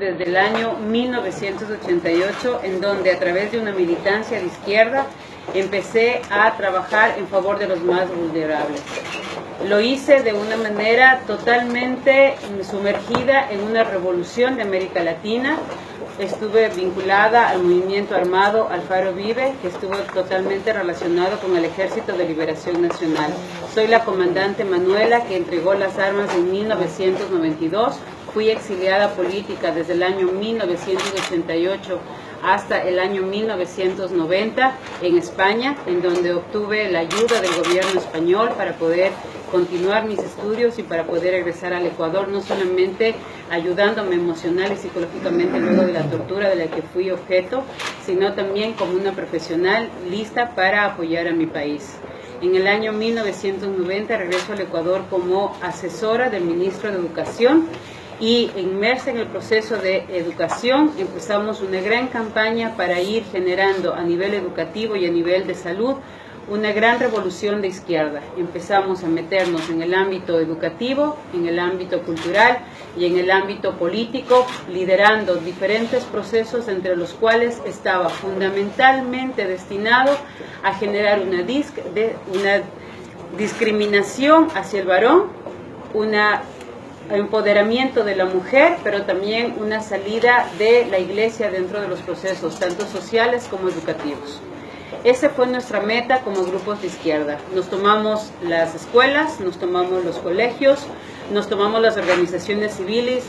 desde el año 1988, en donde a través de una militancia de izquierda empecé a trabajar en favor de los más vulnerables. Lo hice de una manera totalmente sumergida en una revolución de América Latina. Estuve vinculada al movimiento armado Alfaro Vive, que estuvo totalmente relacionado con el Ejército de Liberación Nacional. Soy la comandante Manuela, que entregó las armas en 1992. Fui exiliada política desde el año 1988 hasta el año 1990 en España, en donde obtuve la ayuda del gobierno español para poder continuar mis estudios y para poder regresar al Ecuador, no solamente ayudándome emocional y psicológicamente luego de la tortura de la que fui objeto, sino también como una profesional lista para apoyar a mi país. En el año 1990 regreso al Ecuador como asesora del ministro de Educación, y inmersa en el proceso de educación empezamos una gran campaña para ir generando a nivel educativo y a nivel de salud una gran revolución de izquierda. Empezamos a meternos en el ámbito educativo, en el ámbito cultural y en el ámbito político, liderando diferentes procesos entre los cuales estaba fundamentalmente destinado a generar una discriminación hacia el varón, una empoderamiento de la mujer, pero también una salida de la iglesia dentro de los procesos, tanto sociales como educativos. Esa fue nuestra meta como grupos de izquierda. Nos tomamos las escuelas, nos tomamos los colegios, nos tomamos las organizaciones civiles,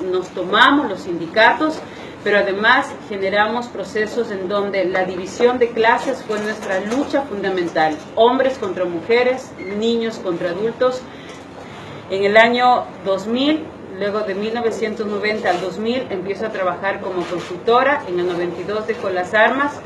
nos tomamos los sindicatos, pero además generamos procesos en donde la división de clases fue nuestra lucha fundamental. Hombres contra mujeres, niños contra adultos. En el año 2000, luego de 1990 al 2000, empiezo a trabajar como consultora. En el 92 dejo las armas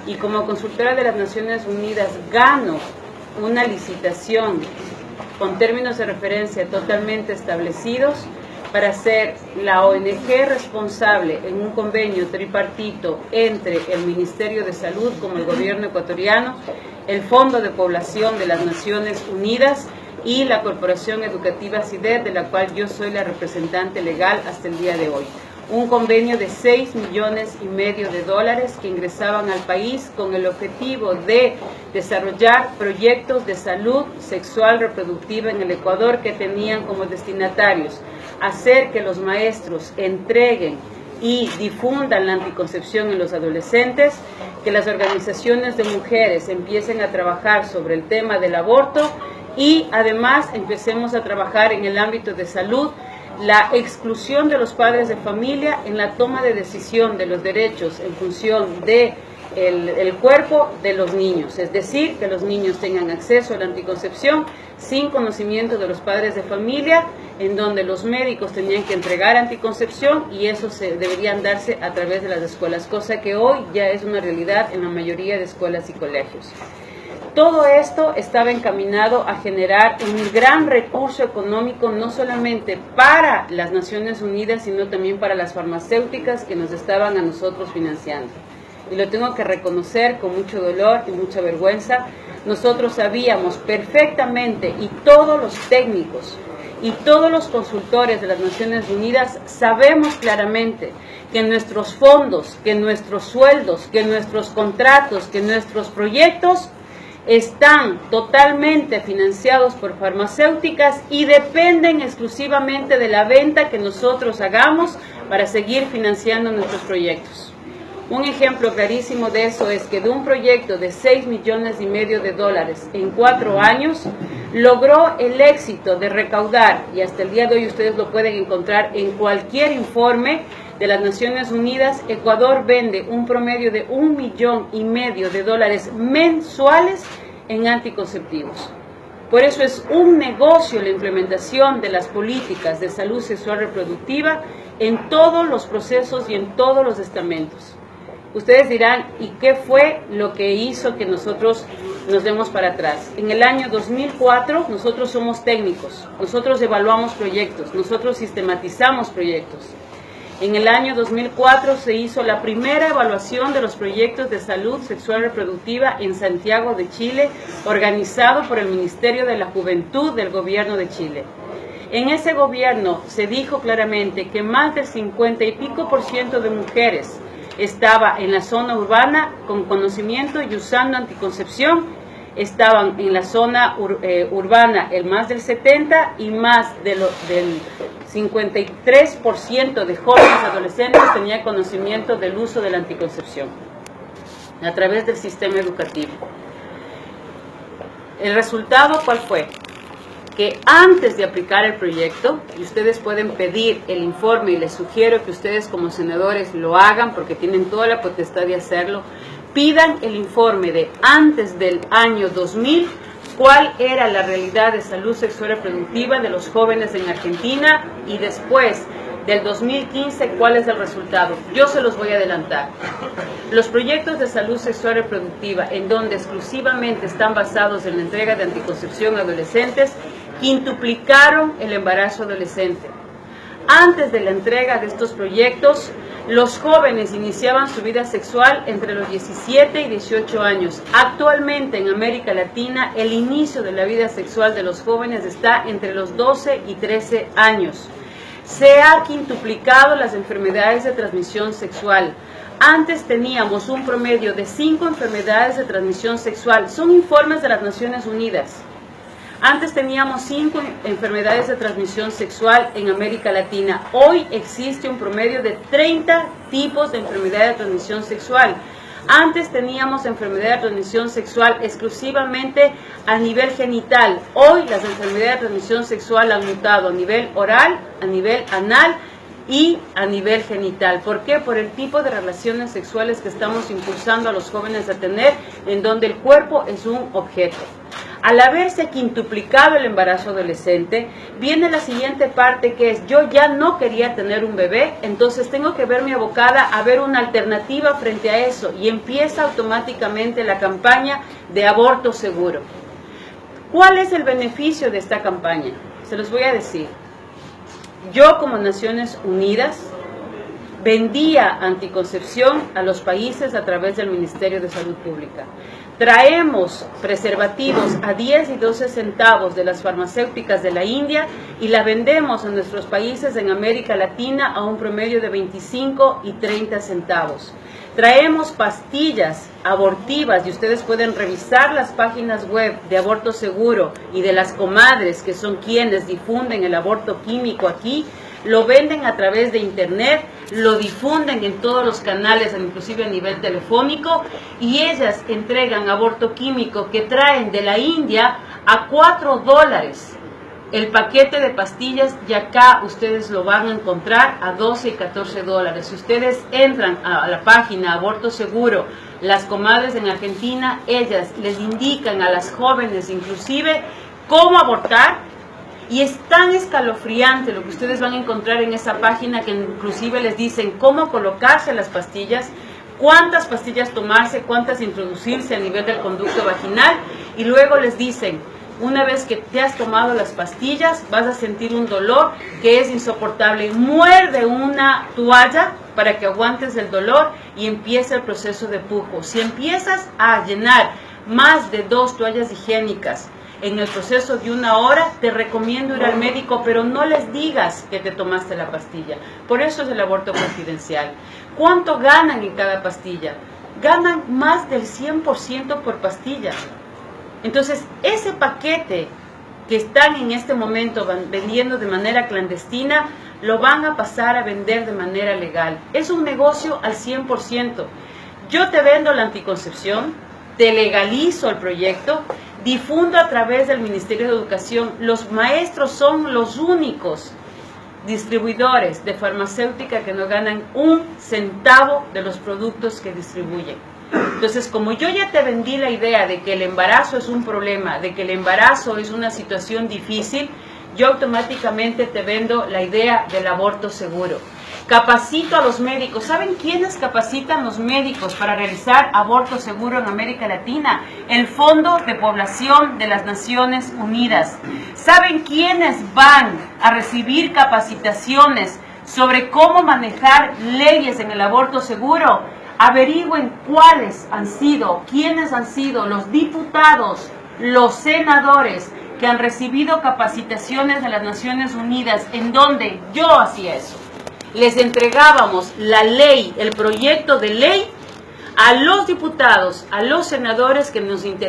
y como consultora de las Naciones Unidas gano una licitación con términos de referencia totalmente establecidos para ser la ONG responsable en un convenio tripartito entre el Ministerio de Salud como el gobierno ecuatoriano, el Fondo de Población de las Naciones Unidas y la Corporación Educativa CIDED, de la cual yo soy la representante legal hasta el día de hoy. Un convenio de $6,5 millones que ingresaban al país con el objetivo de desarrollar proyectos de salud sexual reproductiva en el Ecuador que tenían como destinatarios hacer que los maestros entreguen y difundan la anticoncepción en los adolescentes, que las organizaciones de mujeres empiecen a trabajar sobre el tema del aborto y además empecemos a trabajar en el ámbito de salud, la exclusión de los padres de familia en la toma de decisión de los derechos en función de el cuerpo de los niños, es decir, que los niños tengan acceso a la anticoncepción sin conocimiento de los padres de familia, en donde los médicos tenían que entregar anticoncepción y eso deberían darse a través de las escuelas, cosa que hoy ya es una realidad en la mayoría de escuelas y colegios. Todo esto estaba encaminado a generar un gran recurso económico, no solamente para las Naciones Unidas, sino también para las farmacéuticas que nos estaban a nosotros financiando. Y lo tengo que reconocer con mucho dolor y mucha vergüenza. Nosotros sabíamos perfectamente, y todos los técnicos y todos los consultores de las Naciones Unidas sabemos claramente que nuestros fondos, que nuestros sueldos, que nuestros contratos, que nuestros proyectos están totalmente financiados por farmacéuticas y dependen exclusivamente de la venta que nosotros hagamos para seguir financiando nuestros proyectos. Un ejemplo clarísimo de eso es que de un proyecto de $6,5 millones en 4 años, logró el éxito de recaudar, y hasta el día de hoy ustedes lo pueden encontrar en cualquier informe de las Naciones Unidas, Ecuador vende un promedio de $1,5 millones mensuales en anticonceptivos. Por eso es un negocio la implementación de las políticas de salud sexual reproductiva en todos los procesos y en todos los estamentos. Ustedes dirán, ¿y qué fue lo que hizo que nosotros nos demos para atrás? En el año 2004 nosotros somos técnicos, nosotros evaluamos proyectos, nosotros sistematizamos proyectos. En el año 2004 se hizo la primera evaluación de los proyectos de salud sexual reproductiva en Santiago de Chile, organizado por el Ministerio de la Juventud del Gobierno de Chile. En ese gobierno se dijo claramente que más del 50 y pico % de mujeres estaba en la zona urbana con conocimiento y usando anticoncepción, estaban en la zona urbana el más del 70 y más del 53% de jóvenes adolescentes tenía conocimiento del uso de la anticoncepción a través del sistema educativo. ¿El resultado cuál fue? Que antes de aplicar el proyecto, y ustedes pueden pedir el informe y les sugiero que ustedes como senadores lo hagan porque tienen toda la potestad de hacerlo, pidan el informe de antes del año 2000, cuál era la realidad de salud sexual y reproductiva de los jóvenes en Argentina y después del 2015, cuál es el resultado. Yo se los voy a adelantar. Los proyectos de salud sexual y reproductiva, en donde exclusivamente están basados en la entrega de anticoncepción a adolescentes, quintuplicaron el embarazo adolescente. Antes de la entrega de estos proyectos, los jóvenes iniciaban su vida sexual entre los 17 y 18 años. Actualmente en América Latina, el inicio de la vida sexual de los jóvenes está entre los 12 y 13 años. Se ha quintuplicado las enfermedades de transmisión sexual. Antes teníamos un promedio de 5 enfermedades de transmisión sexual. Son informes de las Naciones Unidas. Antes teníamos 5 enfermedades de transmisión sexual en América Latina. Hoy existe un promedio de 30 tipos de enfermedad de transmisión sexual. Antes teníamos enfermedad de transmisión sexual exclusivamente a nivel genital. Hoy las enfermedades de transmisión sexual han mutado a nivel oral, a nivel anal y a nivel genital. ¿Por qué? Por el tipo de relaciones sexuales que estamos impulsando a los jóvenes a tener, en donde el cuerpo es un objeto. Al haberse quintuplicado el embarazo adolescente, viene la siguiente parte, que es: yo ya no quería tener un bebé, entonces tengo que verme abocada a ver una alternativa frente a eso, y empieza automáticamente la campaña de aborto seguro. ¿Cuál es el beneficio de esta campaña? Se los voy a decir. Yo, como Naciones Unidas, vendía anticoncepción a los países a través del Ministerio de Salud Pública. Traemos preservativos a 10 y 12 centavos de las farmacéuticas de la India y la vendemos en nuestros países en América Latina a un promedio de 25 y 30 centavos. Traemos pastillas abortivas y ustedes pueden revisar las páginas web de Aborto Seguro y de las comadres, que son quienes difunden el aborto químico aquí. Lo venden a través de internet, lo difunden en todos los canales, inclusive a nivel telefónico, y ellas entregan aborto químico que traen de la India a $4 el paquete de pastillas, y acá ustedes lo van a encontrar a $12 y $14. Si ustedes entran a la página Aborto Seguro, las comadres en Argentina, ellas les indican a las jóvenes inclusive cómo abortar. Y es tan escalofriante lo que ustedes van a encontrar en esa página, que inclusive les dicen cómo colocarse las pastillas, cuántas pastillas tomarse, cuántas introducirse a nivel del conducto vaginal, y luego les dicen: una vez que te has tomado las pastillas, vas a sentir un dolor que es insoportable. Muerde una toalla para que aguantes el dolor y empieza el proceso de pujo. Si empiezas a llenar más de 2 toallas higiénicas en el proceso de 1 hora, te recomiendo ir al médico, pero no les digas que te tomaste la pastilla. Por eso es el aborto confidencial. ¿Cuánto ganan en cada pastilla? Ganan más del 100% por pastilla. Entonces, ese paquete que están en este momento vendiendo de manera clandestina, lo van a pasar a vender de manera legal. Es un negocio al 100%. Yo te vendo la anticoncepción, te legalizo el proyecto, difundo a través del Ministerio de Educación. Los maestros son los únicos distribuidores de farmacéutica que no ganan 1 centavo de los productos que distribuyen. Entonces, como yo ya te vendí la idea de que el embarazo es un problema, de que el embarazo es una situación difícil, yo automáticamente te vendo la idea del aborto seguro. Capacito a los médicos. ¿Saben quiénes capacitan los médicos para realizar aborto seguro en América Latina? El Fondo de Población de las Naciones Unidas. ¿Saben quiénes van a recibir capacitaciones sobre cómo manejar leyes en el aborto seguro? Averigüen quiénes han sido los diputados, los senadores que han recibido capacitaciones de las Naciones Unidas, en donde yo hacía eso. Les entregábamos la ley, el proyecto de ley, a los diputados, a los senadores que nos interesaban